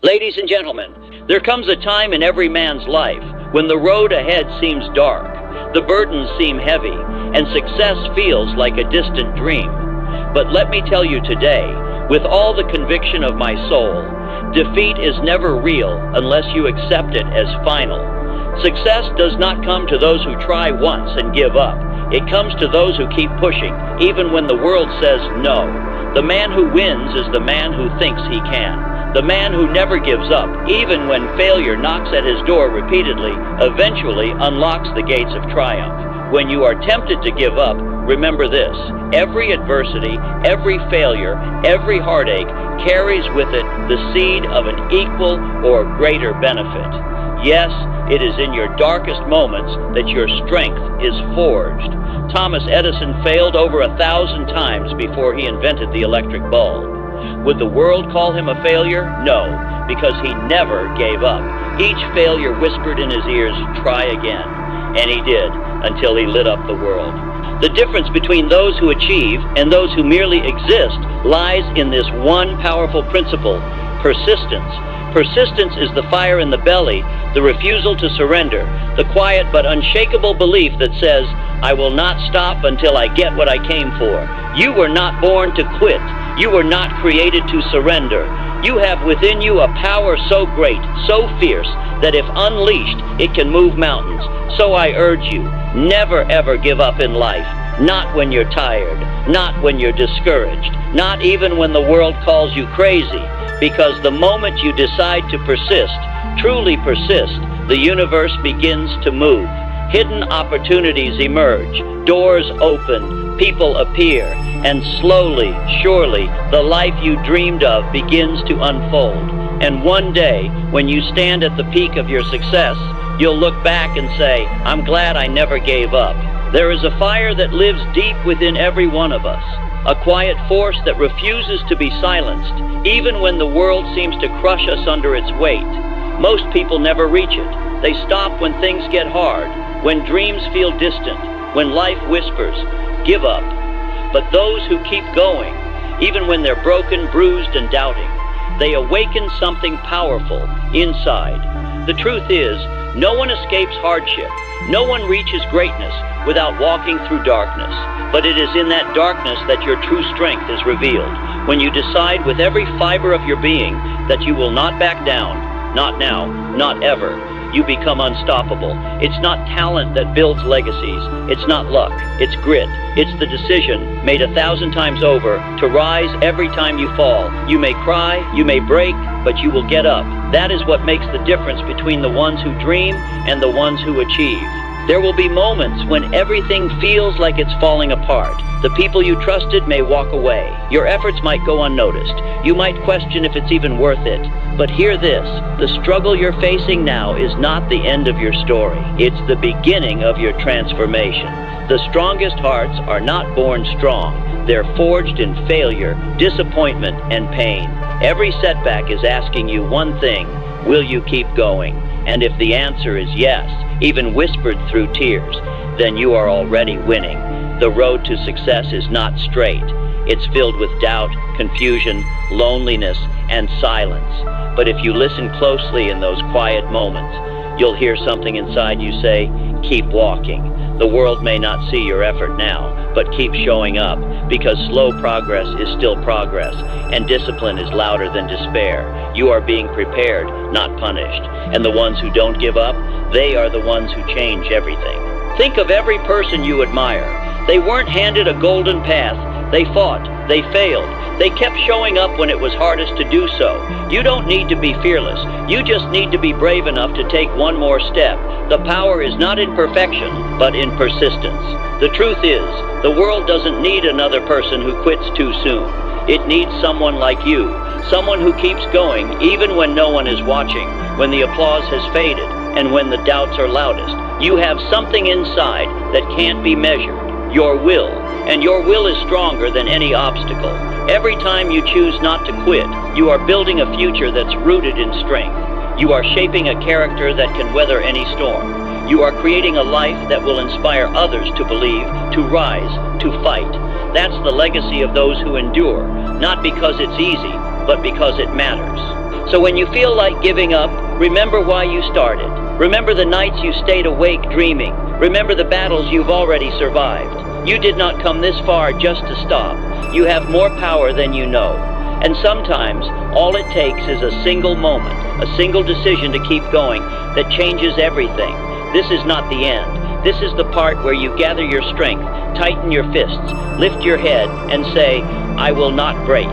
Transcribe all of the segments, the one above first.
Ladies and gentlemen, there comes a time in every man's life when the road ahead seems dark, the burdens seem heavy, and success feels like a distant dream. But let me tell you today, with all the conviction of my soul, defeat is never real unless you accept it as final. Success does not come to those who try once and give up. It comes to those who keep pushing, even when the world says no. The man who wins is the man who thinks he can. The man who never gives up, even when failure knocks at his door repeatedly, eventually unlocks the gates of triumph. When you are tempted to give up, remember this: every adversity, every failure, every heartache carries with it the seed of an equal or greater benefit. Yes, it is in your darkest moments that your strength is forged. Thomas Edison failed over 1,000 times before he invented the electric bulb. Would the world call him a failure? No, because he never gave up. Each failure whispered in his ears, "Try again." And he did, until he lit up the world. The difference between those who achieve and those who merely exist lies in this one powerful principle: persistence. Persistence is the fire in the belly, the refusal to surrender, the quiet but unshakable belief that says, "I will not stop until I get what I came for." You were not born to quit. You were not created to surrender. You have within you a power so great, so fierce, that if unleashed, it can move mountains. So I urge you, never ever give up in life. Not when you're tired, not when you're discouraged, not even when the world calls you crazy. Because the moment you decide to persist, truly persist, the universe begins to move. Hidden opportunities emerge, doors open, people appear, and slowly, surely, the life you dreamed of begins to unfold. And one day, when you stand at the peak of your success, you'll look back and say, "I'm glad I never gave up." There is a fire that lives deep within every one of us, a quiet force that refuses to be silenced, even when the world seems to crush us under its weight. Most people never reach it. They stop when things get hard, when dreams feel distant, when life whispers, "Give up." But those who keep going, even when they're broken, bruised, and doubting, they awaken something powerful inside. The truth is, no one escapes hardship. No one reaches greatness without walking through darkness. But it is in that darkness that your true strength is revealed. When you decide with every fiber of your being that you will not back down, not now, not ever, you become unstoppable. It's not talent that builds legacies. It's not luck. It's grit. It's the decision, made 1,000 times over, to rise every time you fall. You may cry, you may break, but you will get up. That is what makes the difference between the ones who dream and the ones who achieve. There will be moments when everything feels like it's falling apart. The people you trusted may walk away. Your efforts might go unnoticed. You might question if it's even worth it. But hear this: the struggle you're facing now is not the end of your story. It's the beginning of your transformation. The strongest hearts are not born strong. They're forged in failure, disappointment, and pain. Every setback is asking you one thing: will you keep going? And if the answer is yes, even whispered through tears, then you are already winning. The road to success is not straight. It's filled with doubt, confusion, loneliness, and silence. But if you listen closely in those quiet moments, you'll hear something inside you say, "Keep walking." The world may not see your effort now, but keep showing up, because slow progress is still progress, and discipline is louder than despair. You are being prepared, not punished. And the ones who don't give up, they are the ones who change everything. Think of every person you admire. They weren't handed a golden path. They fought. They failed. They kept showing up when it was hardest to do so. You don't need to be fearless. You just need to be brave enough to take one more step. The power is not in perfection, but in persistence. The truth is, the world doesn't need another person who quits too soon. It needs someone like you, someone who keeps going even when no one is watching, when the applause has faded, and when the doubts are loudest. You have something inside that can't be measured: your will. And your will is stronger than any obstacle. Every time you choose not to quit, you are building a future that's rooted in strength. You are shaping a character that can weather any storm. You are creating a life that will inspire others to believe, to rise, to fight. That's the legacy of those who endure, not because it's easy, but because it matters. So when you feel like giving up, remember why you started. Remember the nights you stayed awake dreaming. Remember the battles you've already survived. You did not come this far just to stop. You have more power than you know. And sometimes, all it takes is a single moment, a single decision to keep going that changes everything. This is not the end. This is the part where you gather your strength, tighten your fists, lift your head, and say, I will not break.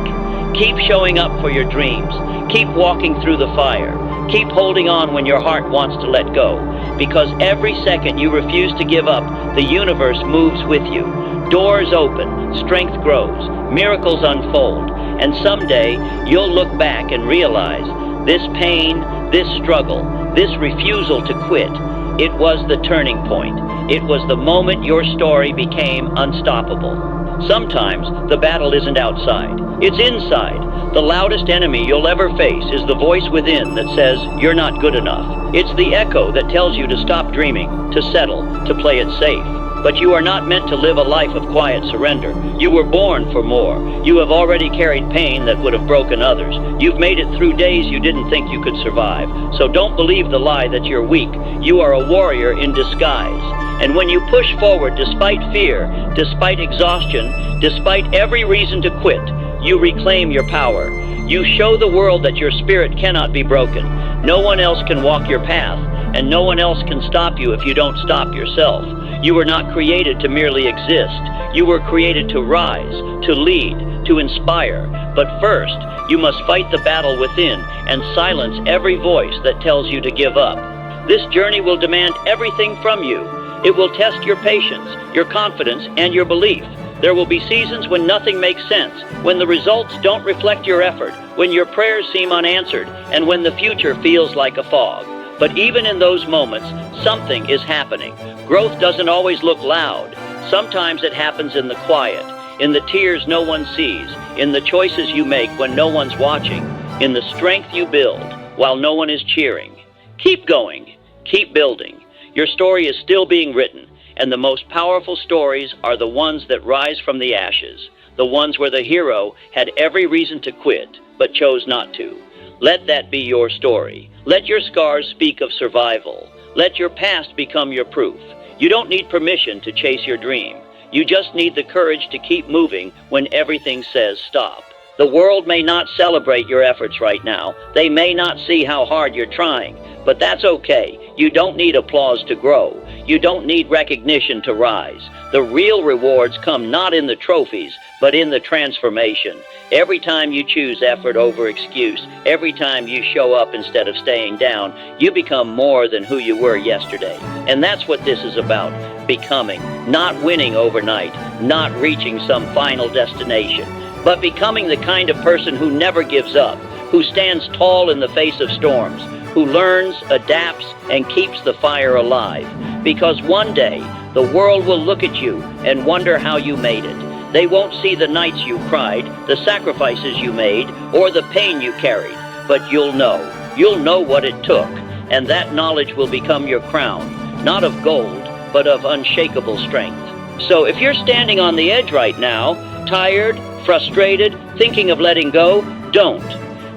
Keep showing up for your dreams. Keep walking through the fire. Keep holding on when your heart wants to let go. Because every second you refuse to give up, the universe moves with you. Doors open, strength grows, miracles unfold, and someday you'll look back and realize this pain, this struggle, this refusal to quit, it was the turning point. It was the moment your story became unstoppable. Sometimes the battle isn't outside, it's inside. The loudest enemy you'll ever face is the voice within that says you're not good enough. It's the echo that tells you to stop dreaming, to settle, to play it safe. But you are not meant to live a life of quiet surrender. You were born for more. You have already carried pain that would have broken others. You've made it through days you didn't think you could survive. So don't believe the lie that you're weak. You are a warrior in disguise. And when you push forward despite fear, despite exhaustion, despite every reason to quit, you reclaim your power. You show the world that your spirit cannot be broken. No one else can walk your path, and no one else can stop you if you don't stop yourself. You were not created to merely exist. You were created to rise, to lead, to inspire. But first, you must fight the battle within and silence every voice that tells you to give up. This journey will demand everything from you. It will test your patience, your confidence, and your belief. There will be seasons when nothing makes sense, when the results don't reflect your effort, when your prayers seem unanswered, and when the future feels like a fog. But even in those moments, something is happening. Growth doesn't always look loud. Sometimes it happens in the quiet, in the tears no one sees, in the choices you make when no one's watching, in the strength you build while no one is cheering. Keep going. Keep building. Your story is still being written, and the most powerful stories are the ones that rise from the ashes, the ones where the hero had every reason to quit, but chose not to. Let that be your story. Let your scars speak of survival. Let your past become your proof. You don't need permission to chase your dream. You just need the courage to keep moving when everything says stop. The world may not celebrate your efforts right now. They may not see how hard you're trying, but that's okay. You don't need applause to grow. You don't need recognition to rise. The real rewards come not in the trophies, but in the transformation. Every time you choose effort over excuse, every time you show up instead of staying down, you become more than who you were yesterday. And that's what this is about, becoming. Not winning overnight, not reaching some final destination, but becoming the kind of person who never gives up, who stands tall in the face of storms, who learns, adapts, and keeps the fire alive. Because one day, the world will look at you and wonder how you made it. They won't see the nights you cried, the sacrifices you made, or the pain you carried, but you'll know. You'll know what it took, and that knowledge will become your crown, not of gold, but of unshakable strength. So if you're standing on the edge right now, tired, frustrated, thinking of letting go, don't.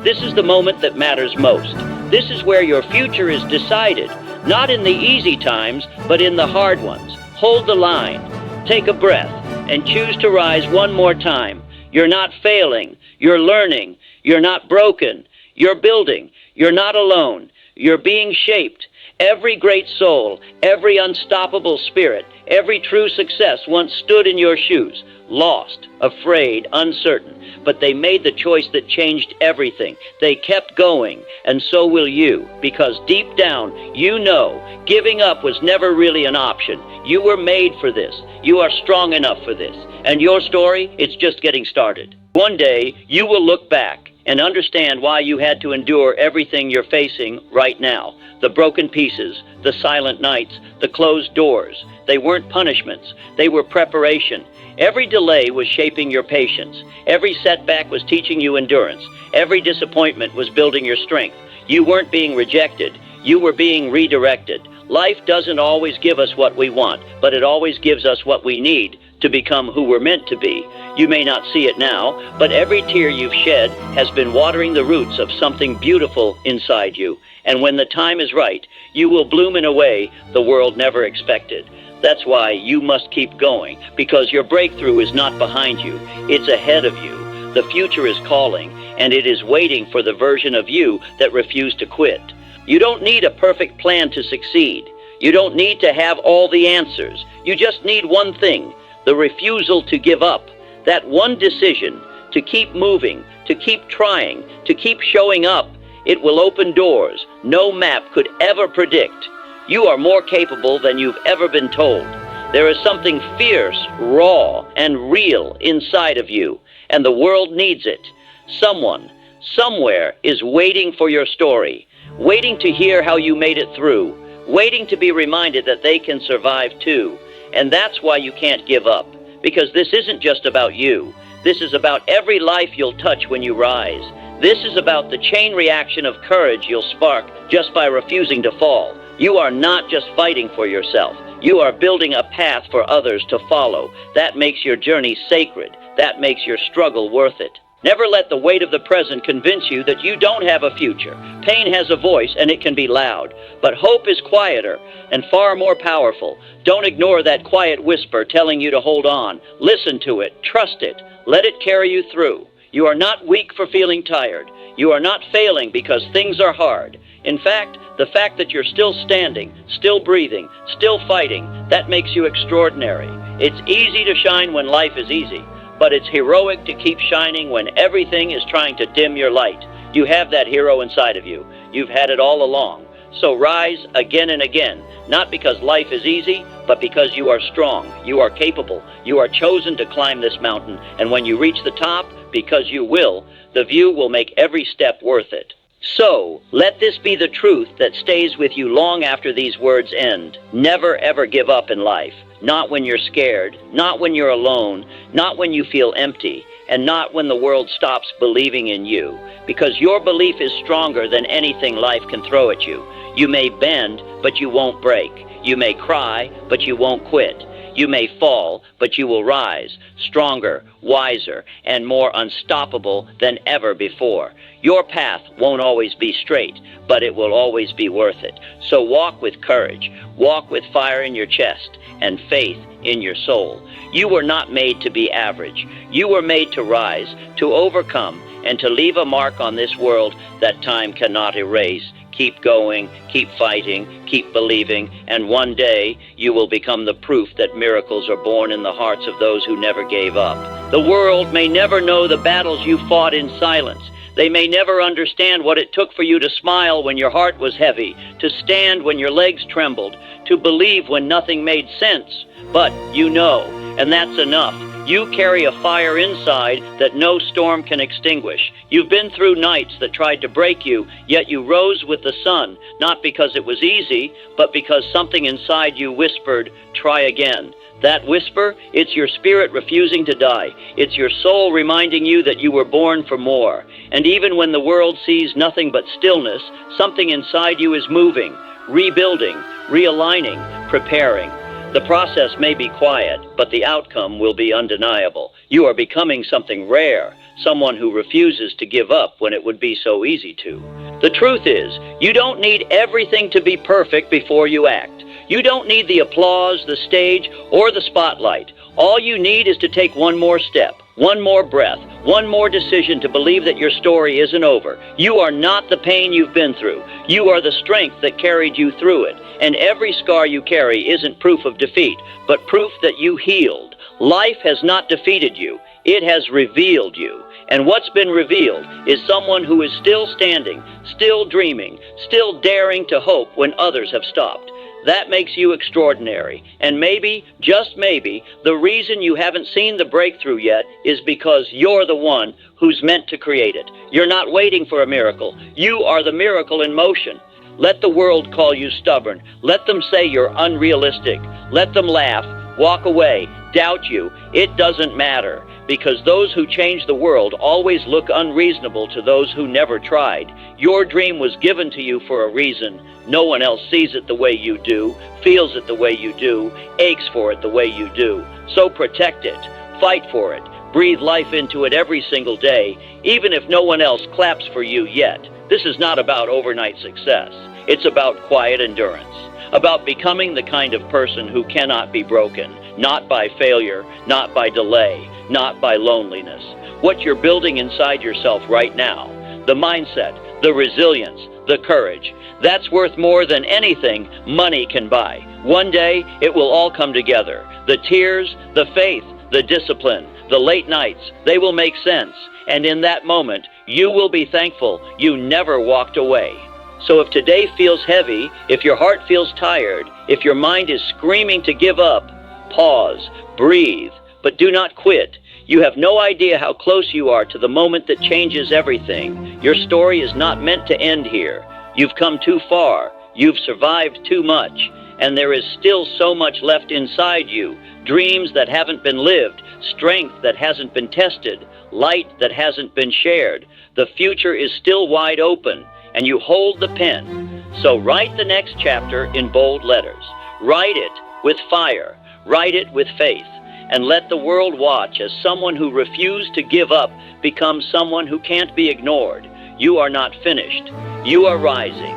This is the moment that matters most. This is where your future is decided, not in the easy times, but in the hard ones. Hold the line, take a breath, and choose to rise one more time. You're not failing, you're learning, you're not broken, you're building, you're not alone, you're being shaped. Every great soul, every unstoppable spirit, every true success once stood in your shoes, lost, afraid, uncertain, but they made the choice that changed everything. They kept going, and so will you, because deep down, you know, giving up was never really an option. You were made for this. You are strong enough for this. And your story, it's just getting started. One day, you will look back and understand why you had to endure everything you're facing right now. The broken pieces, the silent nights, the closed doors. They weren't punishments. They were preparation. Every delay was shaping your patience. Every setback was teaching you endurance. Every disappointment was building your strength. You weren't being rejected. You were being redirected. Life doesn't always give us what we want, but it always gives us what we need to become who we're meant to be. You may not see it now, but every tear you've shed has been watering the roots of something beautiful inside you. And when the time is right, you will bloom in a way the world never expected. That's why you must keep going, because your breakthrough is not behind you, it's ahead of you. The future is calling, and it is waiting for the version of you that refused to quit. You don't need a perfect plan to succeed. You don't need to have all the answers. You just need one thing, the refusal to give up. That one decision, to keep moving, to keep trying, to keep showing up. It will open doors no map could ever predict. You are more capable than you've ever been told. There is something fierce, raw, and real inside of you, and the world needs it. Someone, somewhere, is waiting for your story, waiting to hear how you made it through, waiting to be reminded that they can survive too. And that's why you can't give up, because this isn't just about you. This is about every life you'll touch when you rise. This is about the chain reaction of courage you'll spark just by refusing to fall. You are not just fighting for yourself. You are building a path for others to follow. That makes your journey sacred. That makes your struggle worth it. Never let the weight of the present convince you that you don't have a future. Pain has a voice and it can be loud, but hope is quieter and far more powerful. Don't ignore that quiet whisper telling you to hold on. Listen to it, trust it, let it carry you through. You are not weak for feeling tired. You are not failing because things are hard. In fact, the fact that you're still standing, still breathing, still fighting, that makes you extraordinary. It's easy to shine when life is easy, but it's heroic to keep shining when everything is trying to dim your light. You have that hero inside of you. You've had it all along. So rise again and again, not because life is easy, but because you are strong, you are capable, you are chosen to climb this mountain, and when you reach the top, because you will, the view will make every step worth it. So, let this be the truth that stays with you long after these words end. Never ever give up in life. Not when you're scared, not when you're alone, not when you feel empty, and not when the world stops believing in you. Because your belief is stronger than anything life can throw at you. You may bend, but you won't break. You may cry, but you won't quit. You may fall, but you will rise, stronger, wiser, and more unstoppable than ever before. Your path won't always be straight, but it will always be worth it. So walk with courage, walk with fire in your chest, and faith in your soul. You were not made to be average. You were made to rise, to overcome, and to leave a mark on this world that time cannot erase. Keep going, keep fighting, keep believing, and one day you will become the proof that miracles are born in the hearts of those who never gave up. The world may never know the battles you fought in silence. They may never understand what it took for you to smile when your heart was heavy, to stand when your legs trembled, to believe when nothing made sense. But you know, and that's enough. You carry a fire inside that no storm can extinguish. You've been through nights that tried to break you, yet you rose with the sun, not because it was easy, but because something inside you whispered, "Try again." That whisper, it's your spirit refusing to die. It's your soul reminding you that you were born for more. And even when the world sees nothing but stillness, something inside you is moving, rebuilding, realigning, preparing. The process may be quiet, but the outcome will be undeniable. You are becoming something rare, someone who refuses to give up when it would be so easy to. The truth is, you don't need everything to be perfect before you act. You don't need the applause, the stage, or the spotlight. All you need is to take one more step, one more breath, one more decision to believe that your story isn't over. You are not the pain you've been through. You are the strength that carried you through it. And every scar you carry isn't proof of defeat, but proof that you healed. Life has not defeated you. It has revealed you. And what's been revealed is someone who is still standing, still dreaming, still daring to hope when others have stopped. That makes you extraordinary. And maybe, just maybe, the reason you haven't seen the breakthrough yet is because you're the one who's meant to create it. You're not waiting for a miracle. You are the miracle in motion. Let the world call you stubborn. Let them say you're unrealistic. Let them laugh, walk away, doubt you. It doesn't matter. because those who change the world always look unreasonable to those who never tried. Your dream was given to you for a reason. No one else sees it the way you do, feels it the way you do, aches for it the way you do. So protect it, fight for it, breathe life into it every single day, even if no one else claps for you yet. This is not about overnight success. It's about quiet endurance, about becoming the kind of person who cannot be broken, not by failure, not by delay, not by loneliness. What you're building inside yourself right now, the mindset, the resilience, the courage, that's worth more than anything money can buy. One day, it will all come together. The tears, the faith, the discipline, the late nights, they will make sense. And in that moment, you will be thankful you never walked away. So if today feels heavy, if your heart feels tired, if your mind is screaming to give up, pause, breathe, but do not quit. You have no idea how close you are to the moment that changes everything. Your story is not meant to end here. You've come too far. You've survived too much. And there is still so much left inside you. Dreams that haven't been lived, strength that hasn't been tested, light that hasn't been shared. The future is still wide open, and you hold the pen. So write the next chapter in bold letters. Write it with fire. Write it with faith. And let the world watch as someone who refused to give up becomes someone who can't be ignored. You are not finished. You are rising.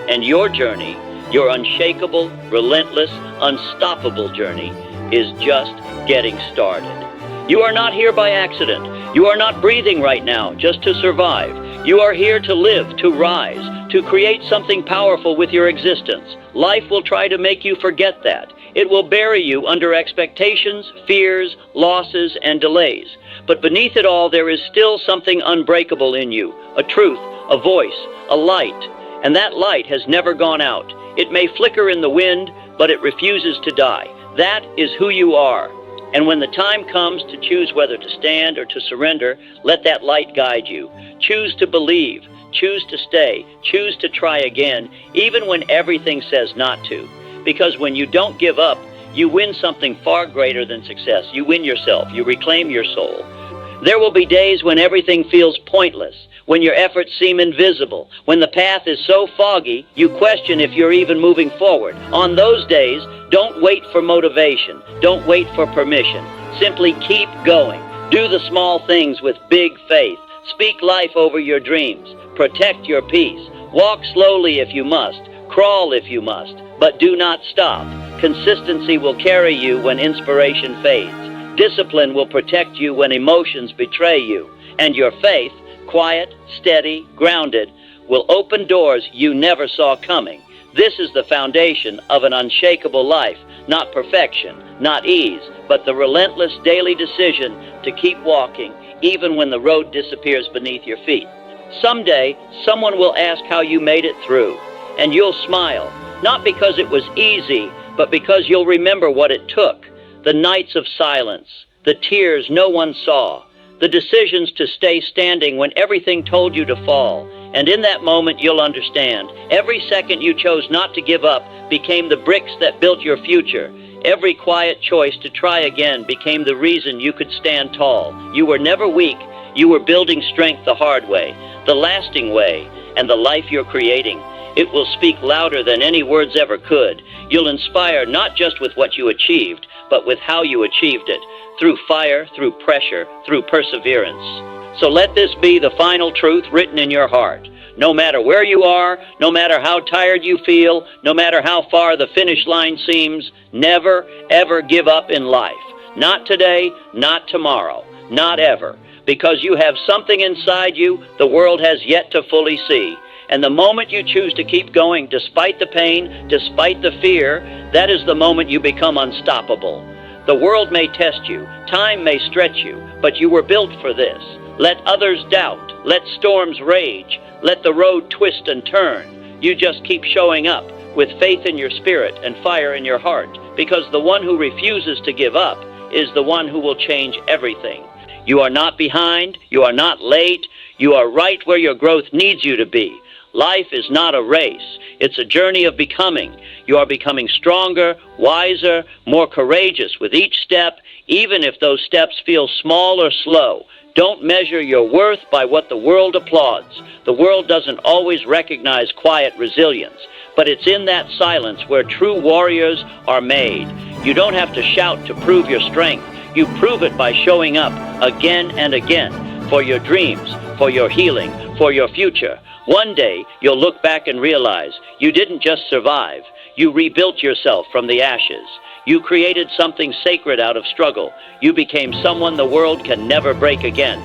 And your journey, your unshakable, relentless, unstoppable journey, is just getting started. You are not here by accident. You are not breathing right now just to survive. You are here to live, to rise, to create something powerful with your existence. Life will try to make you forget that. It will bury you under expectations, fears, losses, and delays. But beneath it all, there is still something unbreakable in you, a truth, a voice, a light. And that light has never gone out. It may flicker in the wind, but it refuses to die. That is who you are. And when the time comes to choose whether to stand or to surrender, let that light guide you. Choose to believe, choose to stay, choose to try again, even when everything says not to. Because when you don't give up, you win something far greater than success. You win yourself. You reclaim your soul. There will be days when everything feels pointless, when your efforts seem invisible, when the path is so foggy, you question if you're even moving forward. On those days, don't wait for motivation. Don't wait for permission. Simply keep going. Do the small things with big faith. Speak life over your dreams. Protect your peace. Walk slowly if you must. Crawl if you must. But do not stop. Consistency will carry you when inspiration fades. Discipline will protect you when emotions betray you. And your faith, quiet, steady, grounded, will open doors you never saw coming. This is the foundation of an unshakable life, not perfection, not ease, but the relentless daily decision to keep walking even when the road disappears beneath your feet. Someday, someone will ask how you made it through, and you'll smile, not because it was easy, but because you'll remember what it took. The nights of silence, the tears no one saw, the decisions to stay standing when everything told you to fall. And in that moment, you'll understand. Every second you chose not to give up became the bricks that built your future. Every quiet choice to try again became the reason you could stand tall. You were never weak. You were building strength the hard way, the lasting way, and the life you're creating. It will speak louder than any words ever could. You'll inspire not just with what you achieved, but with how you achieved it, through fire, through pressure, through perseverance. So let this be the final truth written in your heart. No matter where you are, no matter how tired you feel, no matter how far the finish line seems, never, ever give up in life. Not today, not tomorrow, not ever. Because you have something inside you the world has yet to fully see. And the moment you choose to keep going, despite the pain, despite the fear, that is the moment you become unstoppable. The world may test you, time may stretch you, but you were built for this. Let others doubt, let storms rage, let the road twist and turn. You just keep showing up with faith in your spirit and fire in your heart, because the one who refuses to give up is the one who will change everything. You are not behind, you are not late, you are right where your growth needs you to be. Life is not a race. It's a journey of becoming. You are becoming stronger, wiser, more courageous with each step, even if those steps feel small or slow. Don't measure your worth by what the world applauds. The world doesn't always recognize quiet resilience, but it's in that silence where true warriors are made. You don't have to shout to prove your strength. You prove it by showing up again and again for your dreams, for your healing, for your future. One day, you'll look back and realize you didn't just survive. You rebuilt yourself from the ashes. You created something sacred out of struggle. You became someone the world can never break again.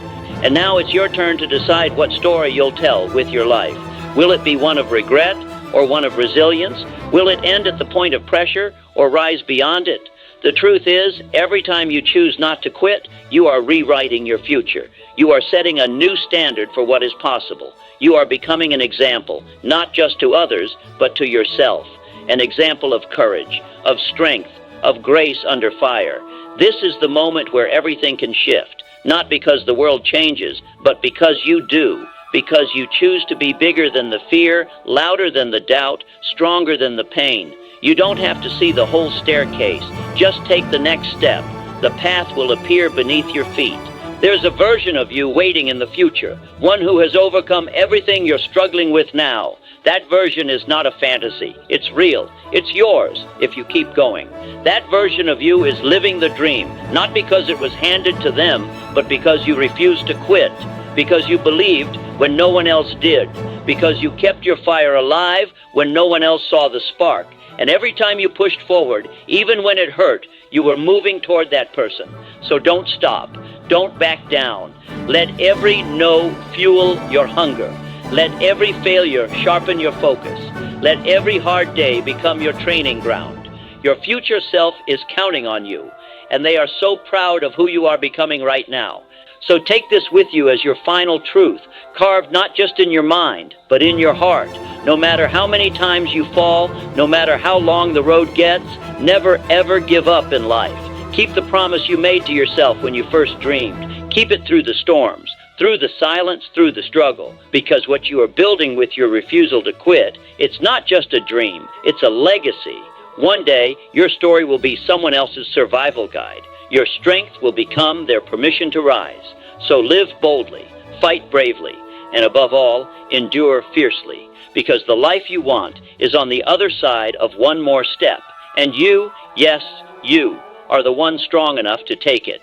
And now it's your turn to decide what story you'll tell with your life. Will it be one of regret or one of resilience? Will it end at the point of pressure or rise beyond it? The truth is, every time you choose not to quit, you are rewriting your future. You are setting a new standard for what is possible. You are becoming an example, not just to others, but to yourself. An example of courage, of strength, of grace under fire. This is the moment where everything can shift, not because the world changes, but because you do, because you choose to be bigger than the fear, louder than the doubt, stronger than the pain. You don't have to see the whole staircase. Just take the next step. The path will appear beneath your feet. There's a version of you waiting in the future, one who has overcome everything you're struggling with now. That version is not a fantasy. It's real. It's yours if you keep going. That version of you is living the dream, not because it was handed to them, but because you refused to quit, because you believed when no one else did, because you kept your fire alive when no one else saw the spark. And every time you pushed forward, even when it hurt, you were moving toward that person. So don't stop. Don't back down. Let every no fuel your hunger. Let every failure sharpen your focus. Let every hard day become your training ground. Your future self is counting on you, and they are so proud of who you are becoming right now. So take this with you as your final truth, carved not just in your mind, but in your heart. No matter how many times you fall, no matter how long the road gets, never ever give up in life. Keep the promise you made to yourself when you first dreamed. Keep it through the storms, through the silence, through the struggle. Because what you are building with your refusal to quit, it's not just a dream, it's a legacy. One day, your story will be someone else's survival guide. Your strength will become their permission to rise. So live boldly, fight bravely, and above all, endure fiercely. Because the life you want is on the other side of one more step. And you, yes, you, are the one strong enough to take it.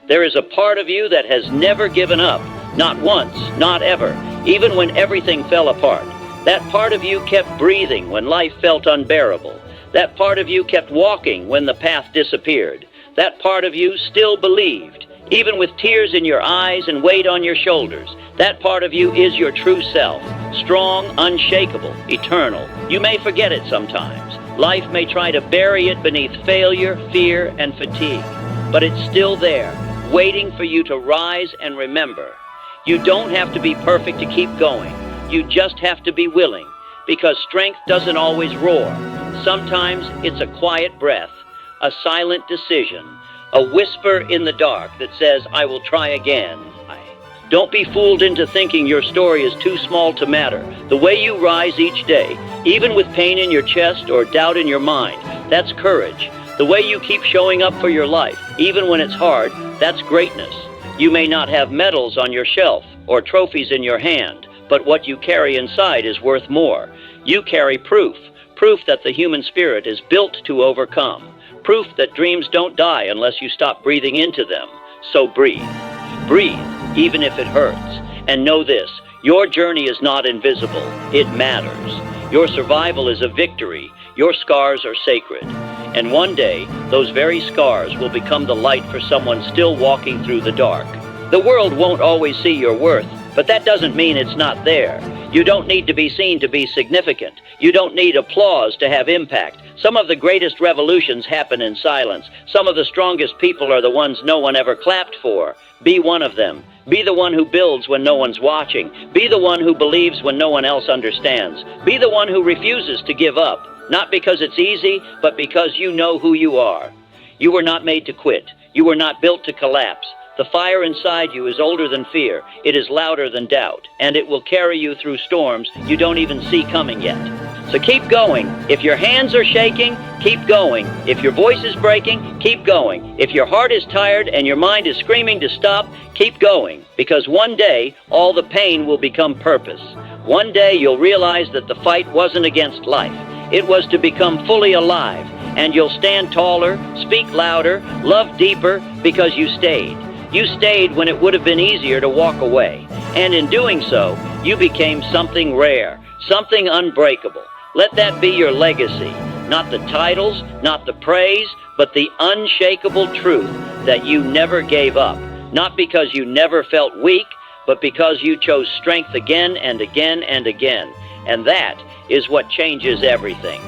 There is a part of you that has never given up. Not once, not ever, even when everything fell apart. That part of you kept breathing when life felt unbearable. That part of you kept walking when the path disappeared. That part of you still believed, even with tears in your eyes and weight on your shoulders. That part of you is your true self, strong, unshakable, eternal. You may forget it sometimes. Life may try to bury it beneath failure, fear, and fatigue. But it's still there, waiting for you to rise and remember. You don't have to be perfect to keep going. You just have to be willing, because strength doesn't always roar. Sometimes it's a quiet breath, a silent decision, a whisper in the dark that says, I will try again. Don't be fooled into thinking your story is too small to matter. The way you rise each day, even with pain in your chest or doubt in your mind, that's courage. The way you keep showing up for your life, even when it's hard, that's greatness. You may not have medals on your shelf or trophies in your hand, but what you carry inside is worth more. You carry proof that the human spirit is built to overcome, proof that dreams don't die unless you stop breathing into them. So breathe. Breathe, even if it hurts. And know this, your journey is not invisible. It matters. Your survival is a victory. Your scars are sacred. And one day, those very scars will become the light for someone still walking through the dark. The world won't always see your worth, but that doesn't mean it's not there. You don't need to be seen to be significant. You don't need applause to have impact. Some of the greatest revolutions happen in silence. Some of the strongest people are the ones no one ever clapped for. Be one of them. Be the one who builds when no one's watching. Be the one who believes when no one else understands. Be the one who refuses to give up, not because it's easy, but because you know who you are. You were not made to quit. You were not built to collapse. The fire inside you is older than fear. It is louder than doubt, and it will carry you through storms you don't even see coming yet. So keep going. If your hands are shaking, keep going. If your voice is breaking, keep going. If your heart is tired and your mind is screaming to stop, keep going. Because one day, all the pain will become purpose. One day you'll realize that the fight wasn't against life. It was to become fully alive. And you'll stand taller, speak louder, love deeper, because you stayed. You stayed when it would have been easier to walk away. And in doing so, you became something rare, something unbreakable. Let that be your legacy. Not the titles, not the praise, but the unshakable truth that you never gave up. Not because you never felt weak, but because you chose strength again and again and again. And that is what changes everything.